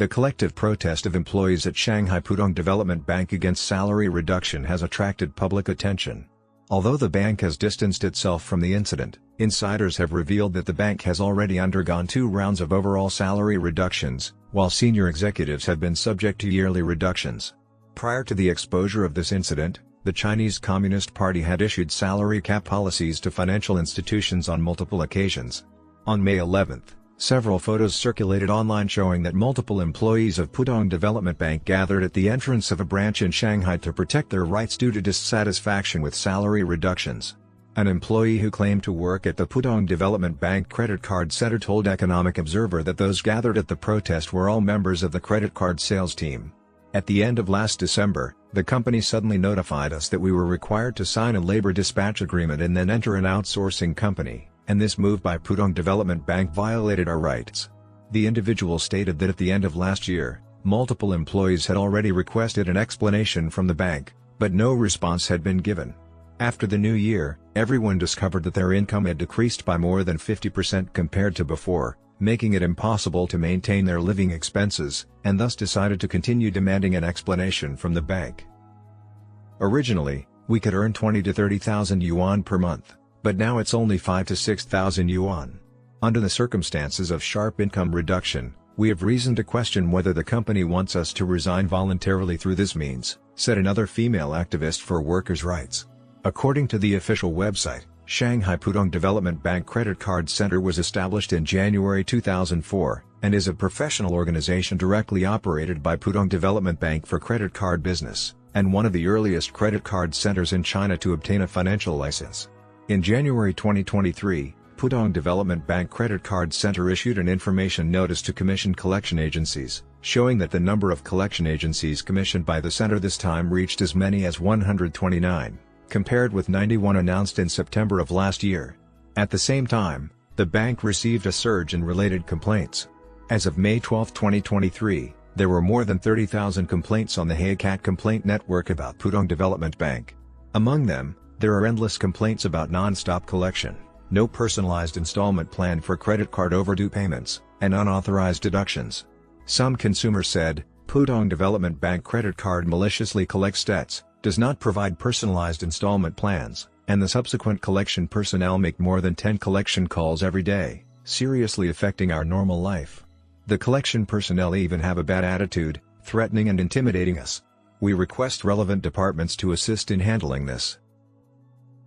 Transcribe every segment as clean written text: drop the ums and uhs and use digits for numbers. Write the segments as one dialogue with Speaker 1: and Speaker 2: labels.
Speaker 1: The collective protest of employees at Shanghai Pudong Development Bank against salary reduction has attracted public attention. Although the bank has distanced itself from the incident, insiders have revealed that the bank has already undergone 2 rounds of overall salary reductions, while senior executives have been subject to yearly reductions. Prior to the exposure of this incident, the Chinese Communist Party had issued salary cap policies to financial institutions on multiple occasions. On May 11, several photos circulated online showing that multiple employees of Pudong Development Bank gathered at the entrance of a branch in Shanghai to protect their rights due to dissatisfaction with salary reductions. An employee who claimed to work at the Pudong Development Bank Credit Card Center told Economic Observer that those gathered at the protest were all members of the credit card sales team. At the end of last December, the company suddenly notified us that we were required to sign a labor dispatch agreement and then enter an outsourcing company, and this move by Pudong Development Bank violated our rights. The individual stated that at the end of last year, multiple employees had already requested an explanation from the bank, but no response had been given. After the new year, everyone discovered that their income had decreased by more than 50% compared to before, making it impossible to maintain their living expenses, and thus decided to continue demanding an explanation from the bank. Originally, we could earn 20 to 30,000 yuan per month, but now it's only 5 to 6,000 yuan. Under the circumstances of sharp income reduction, we have reason to question whether the company wants us to resign voluntarily through this means, said another female activist for workers' rights. According to the official website, Shanghai Pudong Development Bank Credit Card Center was established in January 2004, and is a professional organization directly operated by Pudong Development Bank for credit card business, and one of the earliest credit card centers in China to obtain a financial license. In January 2023, Pudong Development Bank Credit Card Center issued an information notice to commissioned collection agencies, showing that the number of collection agencies commissioned by the center this time reached as many as 129, compared with 91 announced in September of last year. At the same time, the bank received a surge in related complaints. As of May 12, 2023, there were more than 30,000 complaints on the HeyCat complaint network about Pudong Development Bank. Among them, there are endless complaints about non-stop collection, no personalized installment plan for credit card overdue payments, and unauthorized deductions. Some consumers said, Pudong Development Bank credit card maliciously collects debts, does not provide personalized installment plans, and the subsequent collection personnel make more than 10 collection calls every day, seriously affecting our normal life. The collection personnel even have a bad attitude, threatening and intimidating us. We request relevant departments to assist in handling this.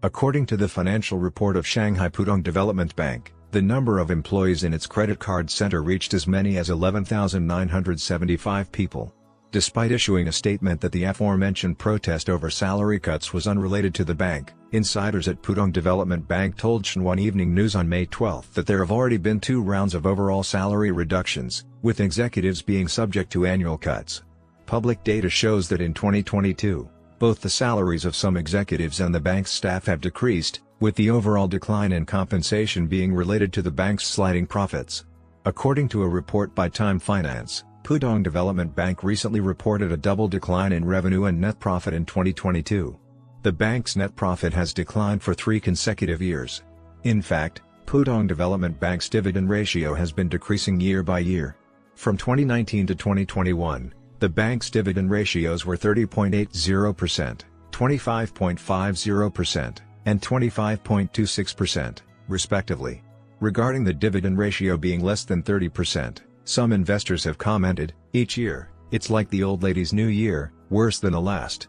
Speaker 1: According to the financial report of Shanghai Pudong Development Bank, the number of employees in its credit card center reached as many as 11,975 people. Despite issuing a statement that the aforementioned protest over salary cuts was unrelated to the bank, insiders at Pudong Development Bank told Xinhua Evening News on May 12 that there have already been 2 rounds of overall salary reductions, with executives being subject to annual cuts. Public data shows that in 2022, both the salaries of some executives and the bank's staff have decreased, with the overall decline in compensation being related to the bank's sliding profits. According to a report by Time Finance, Pudong Development Bank recently reported a double decline in revenue and net profit in 2022. The bank's net profit has declined for 3 consecutive years. In fact, Pudong Development Bank's dividend ratio has been decreasing year by year. From 2019 to 2021, the bank's dividend ratios were 30.80%, 25.50%, and 25.26%, respectively. Regarding the dividend ratio being less than 30%, some investors have commented, each year, it's like the old lady's new year, worse than the last.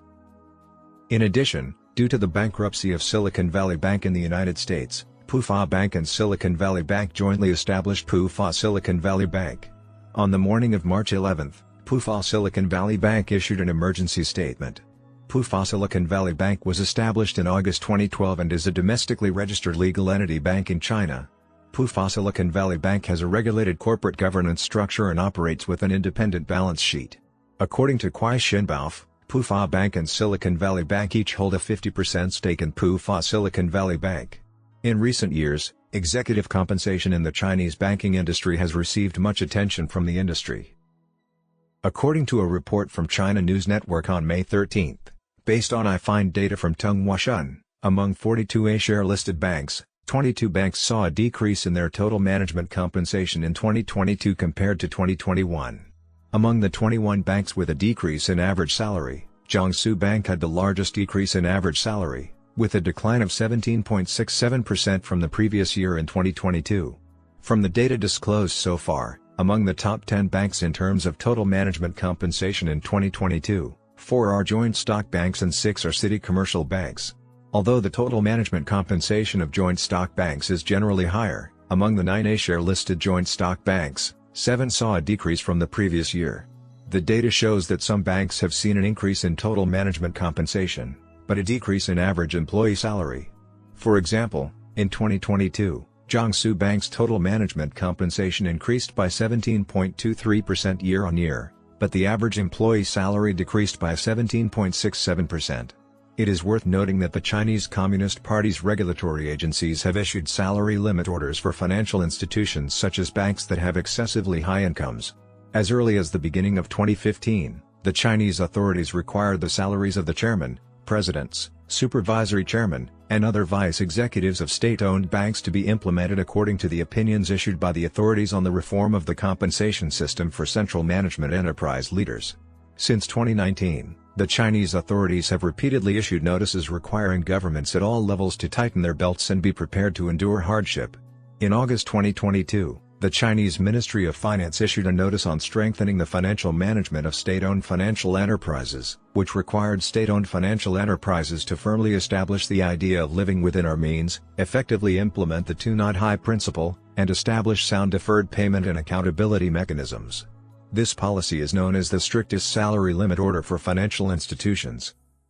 Speaker 1: In addition, due to the bankruptcy of Silicon Valley Bank in the United States, Pufa Bank and Silicon Valley Bank jointly established Pufa Silicon Valley Bank. On the morning of March 11, Pufa Silicon Valley Bank issued an emergency statement. Pufa Silicon Valley Bank was established in August 2012 and is a domestically registered legal entity bank in China. Pufa Silicon Valley Bank has a regulated corporate governance structure and operates with an independent balance sheet. According to Kuai Shinbaof, Pufa Bank and Silicon Valley Bank each hold a 50% stake in Pufa Silicon Valley Bank. In recent years, executive compensation in the Chinese banking industry has received much attention from the industry. According to a report from China News Network on May 13, based on iFind data from Tonghuashun, among 42 A-share listed banks, 22 banks saw a decrease in their total management compensation in 2022 compared to 2021. Among the 21 banks with a decrease in average salary, Jiangsu Bank had the largest decrease in average salary, with a decline of 17.67% from the previous year in 2022. From the data disclosed so far, among the top 10 banks in terms of total management compensation in 2022, 4 are joint stock banks and 6 are city commercial banks. Although the total management compensation of joint stock banks is generally higher, among the 9 A-share listed joint stock banks, 7 saw a decrease from the previous year. The data shows that some banks have seen an increase in total management compensation, but a decrease in average employee salary. For example, in 2022, Jiangsu Bank's total management compensation increased by 17.23% year-on-year, but the average employee salary decreased by 17.67%. It is worth noting that the Chinese Communist Party's regulatory agencies have issued salary limit orders for financial institutions such as banks that have excessively high incomes. As early as the beginning of 2015, the Chinese authorities required the salaries of the chairman, presidents, supervisory chairman, and other vice executives of state-owned banks to be implemented according to the opinions issued by the authorities on the reform of the compensation system for central management enterprise leaders. Since 2019, the Chinese authorities have repeatedly issued notices requiring governments at all levels to tighten their belts and be prepared to endure hardship. In August 2022, the Chinese Ministry of Finance issued a notice on strengthening the financial management of state-owned financial enterprises, which required state-owned financial enterprises to firmly establish the idea of living within our means, effectively implement the two-not-high principle, and establish sound deferred payment and accountability mechanisms. This policy is known as the strictest salary limit order for financial institutions.